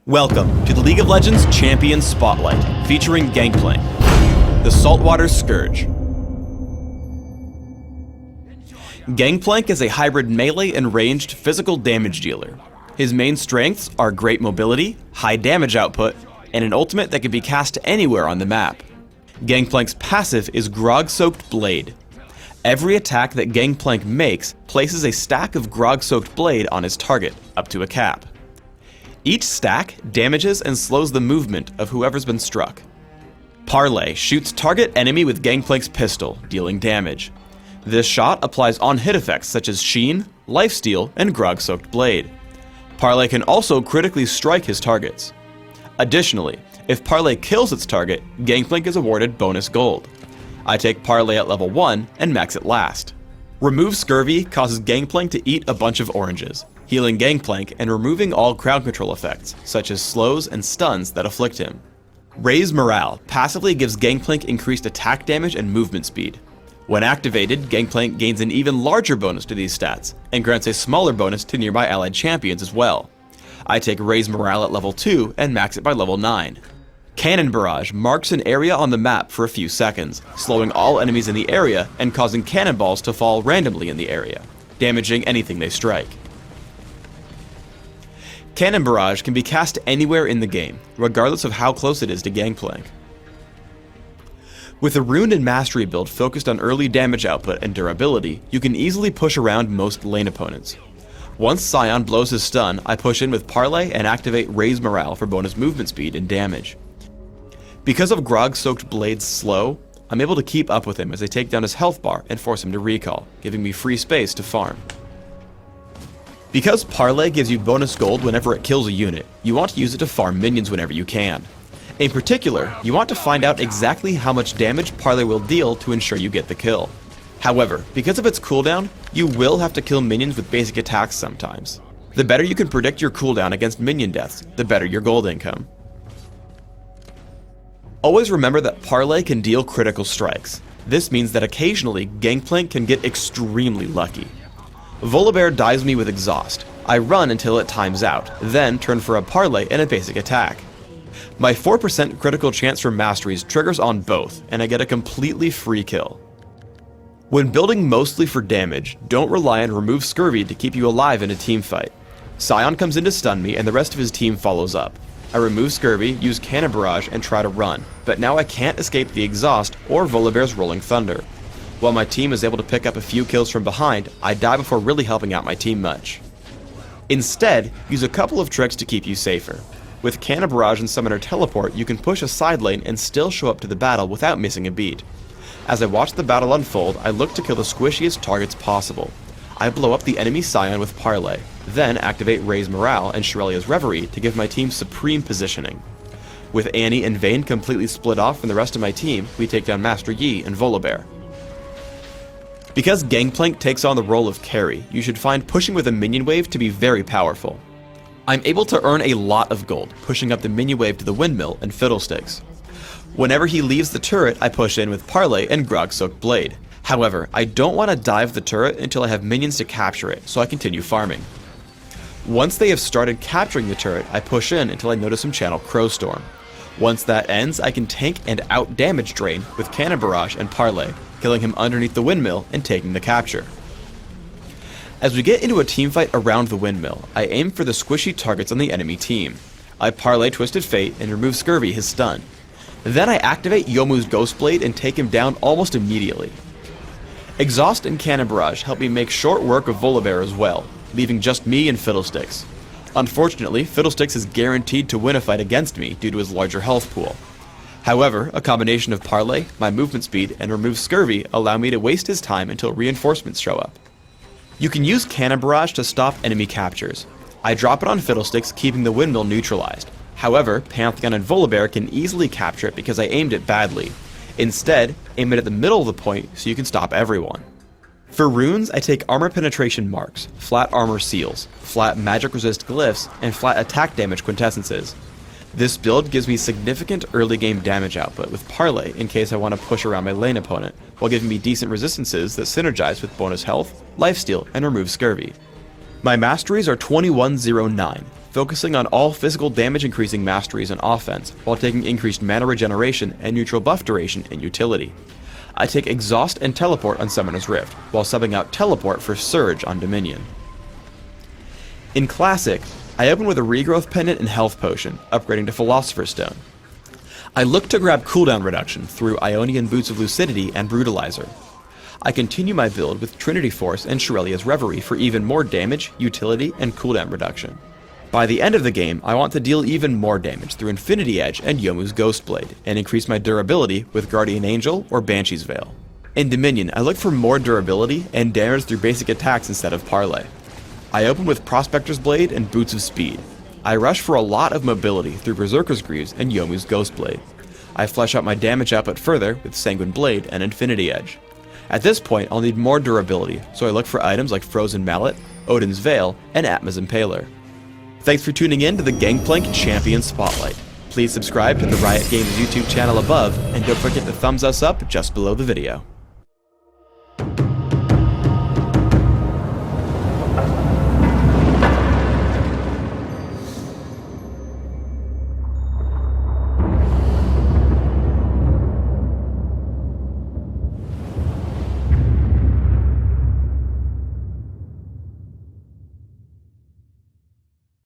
Welcome to the League of Legends Champion Spotlight, featuring Gangplank, the saltwater scourge. Gangplank is a hybrid melee and ranged physical damage dealer. His main strengths are great mobility, high damage output, and an ultimate that can be cast anywhere on the map. Gangplank's passive is Grog-Soaked Blade. Every attack that Gangplank makes places a stack of Grog-Soaked Blade on his target, up to a cap. Each stack damages and slows the movement of whoever's been struck. Parley shoots target enemy with Gangplank's pistol, dealing damage. This shot applies on-hit effects such as Sheen, Lifesteal, and Grog-Soaked Blade. Parley can also critically strike his targets. Additionally, if Parley kills its target, Gangplank is awarded bonus gold. I take Parley at level 1 and max it last. Remove Scurvy causes Gangplank to eat a bunch of oranges, healing Gangplank and removing all crowd control effects, such as slows and stuns that afflict him. Raise Morale passively gives Gangplank increased attack damage and movement speed. When activated, Gangplank gains an even larger bonus to these stats, and grants a smaller bonus to nearby allied champions as well. I take Raise Morale at level 2 and max it by level 9. Cannon Barrage marks an area on the map for a few seconds, slowing all enemies in the area and causing cannonballs to fall randomly in the area, damaging anything they strike. Cannon Barrage can be cast anywhere in the game, regardless of how close it is to Gangplank. With a rune and mastery build focused on early damage output and durability, you can easily push around most lane opponents. Once Scion blows his stun, I push in with Parley and activate Raise Morale for bonus movement speed and damage. Because of Grog-Soaked Blade's slow, I'm able to keep up with him as I take down his health bar and force him to recall, giving me free space to farm. Because Parley gives you bonus gold whenever it kills a unit, you want to use it to farm minions whenever you can. In particular, you want to find out exactly how much damage Parley will deal to ensure you get the kill. However, because of its cooldown, you will have to kill minions with basic attacks sometimes. The better you can predict your cooldown against minion deaths, the better your gold income. Always remember that Parley can deal critical strikes. This means that occasionally, Gangplank can get extremely lucky. Volibear dives me with exhaust. I run until it times out, then turn for a Parley and a basic attack. My 4% critical chance for masteries triggers on both, and I get a completely free kill. When building mostly for damage, don't rely on Remove Scurvy to keep you alive in a team fight. Scion comes in to stun me and the rest of his team follows up. I remove Scurvy, use Cannon Barrage, and try to run, but now I can't escape the exhaust or Volibear's Rolling Thunder. While my team is able to pick up a few kills from behind, I die before really helping out my team much. Instead, use a couple of tricks to keep you safer. With Cannon Barrage and Summoner Teleport, you can push a side lane and still show up to the battle without missing a beat. As I watch the battle unfold, I look to kill the squishiest targets possible. I blow up the enemy Scion with Parley, then activate Raise Morale and Shirelia's Reverie to give my team supreme positioning. With Annie and Vayne completely split off from the rest of my team, we take down Master Yi and Volibear. Because Gangplank takes on the role of carry, you should find pushing with a minion wave to be very powerful. I'm able to earn a lot of gold, pushing up the minion wave to the windmill and fiddlesticks. Whenever he leaves the turret, I push in with Parley and Grog-Soaked Blade. However, I don't want to dive the turret until I have minions to capture it, so I continue farming. Once they have started capturing the turret, I push in until I notice him channel Crowstorm. Once that ends, I can tank and out-damage drain with Cannon Barrage and Parley, killing him underneath the windmill and taking the capture. As we get into a teamfight around the windmill, I aim for the squishy targets on the enemy team. I Parley Twisted Fate and remove Scurvy his stun. Then I activate Youmuu's Ghost Blade and take him down almost immediately. Exhaust and Cannon Barrage help me make short work of Volibear as well, leaving just me and Fiddlesticks. Unfortunately, Fiddlesticks is guaranteed to win a fight against me due to his larger health pool. However, a combination of Parley, my movement speed, and remove Scurvy allow me to waste his time until reinforcements show up. You can use Cannon Barrage to stop enemy captures. I drop it on Fiddlesticks, keeping the windmill neutralized. However, Pantheon and Volibear can easily capture it because I aimed it badly. Instead, aim it at the middle of the point so you can stop everyone. For runes, I take Armor Penetration Marks, Flat Armor Seals, Flat Magic Resist Glyphs, and Flat Attack Damage Quintessences. This build gives me significant early game damage output with Parley in case I want to push around my lane opponent, while giving me decent resistances that synergize with bonus health, lifesteal, and remove Scurvy. My masteries are 2109, focusing on all physical damage increasing masteries and offense, while taking increased mana regeneration and neutral buff duration in utility. I take Exhaust and Teleport on Summoner's Rift, while subbing out Teleport for Surge on Dominion. In Classic, I open with a Regrowth Pendant and Health Potion, upgrading to Philosopher's Stone. I look to grab cooldown reduction through Ionian Boots of Lucidity and Brutalizer. I continue my build with Trinity Force and Shurelia's Reverie for even more damage, utility, and cooldown reduction. By the end of the game, I want to deal even more damage through Infinity Edge and Yomu's Ghostblade, and increase my durability with Guardian Angel or Banshee's Veil. In Dominion, I look for more durability and damage through basic attacks instead of Parlay. I open with Prospector's Blade and Boots of Speed. I rush for a lot of mobility through Berserker's Greaves and Yomu's Ghostblade. I flesh out my damage output further with Sanguine Blade and Infinity Edge. At this point, I'll need more durability, so I look for items like Frozen Mallet, Odin's Veil, and Atma's Impaler. Thanks for tuning in to the Gangplank Champion Spotlight. Please subscribe to the Riot Games YouTube channel above, and don't forget to thumbs us up just below the video.